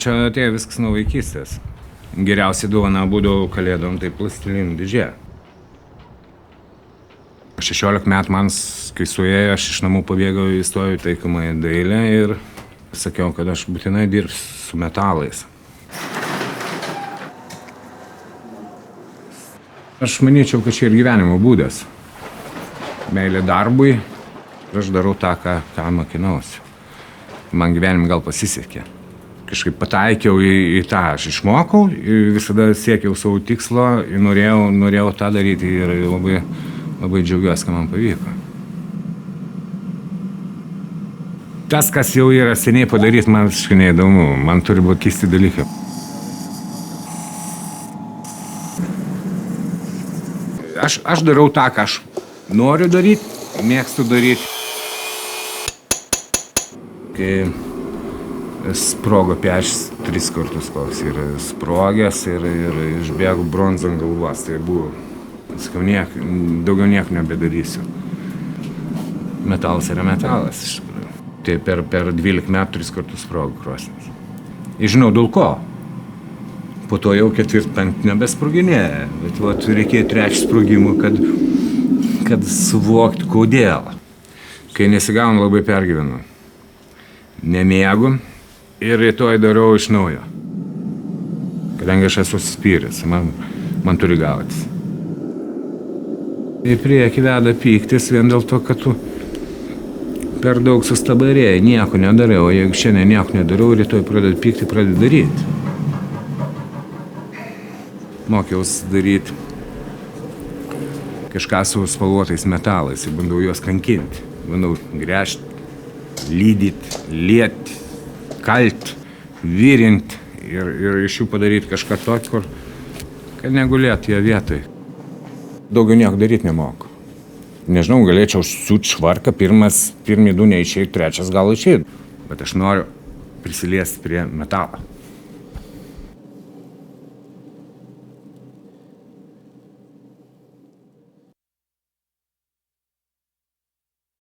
Čia atėjo viskas nuo vaikystės. Geriausia dovana būdavo kalėdom, tai plastilinų dėžė. 16 metų man, kai suėjo, aš iš namų pabėgau, įstojau į taikomąją dailę ir sakiau, kad aš būtinai dirbsiu su metalais. Aš manyčiau, kad čia ir gyvenimo būdas. Meilė darbui. Aš darau tą, ką mokinausi. Man gyvenime gal pasisekė. Kažkaip pataikiau į tą, aš išmokau, visada siekiau savo tikslo, norėjau tą daryti ir labai džiaugiuosi, kad man pavyko. Tas, kas jau yra seniai padaryti, man visiškai neįdomu. Man turi būti keisti dalykai. Aš darau tą, ką aš noriu daryti, mėgstu daryti. Kai sprogo pečius 3 kartus koks yra sprogęs ir išbėgo bronzą ant galvos. Tai buvo, sakau, daugiau nieko nebedarysiu. Metalas yra metalas, iš tikrųjų. Tai per 12 metų 3 kartus sprogo krosnis. Ir žinau, dėl ko. Po to jau 4-5 nebesproginėja. Bet reikėjo 3 sprogimų, kad suvokti, kodėl. Kai nesigaunu, labai pergyvenu. Nemėgu ir rytoj darau iš naujo. Kadangi aš esu užsispyręs, man turi gautis. Į priekį veda pyktis vien dėl to, kad tu per daug sustabarėjai, nieko nedarai, o jeigu šiandien nieko nedarau, rytoj pradedi pykti, pradedi daryti. Mokiausi daryti kažką su spalvotais metalais ir bandau juos kankinti. Bandau gręžti, lydyti, lieti, kalti, virinti ir iš jų padaryti kažką tokio, kad negulėtų jie vietoj. Daugiau nieko daryti nemoku. Nežinau, galėčiau siūt švarką, pirmi 2 neišėjų, 3 gal išėjų. Bet aš noriu prisiliesti prie metalo.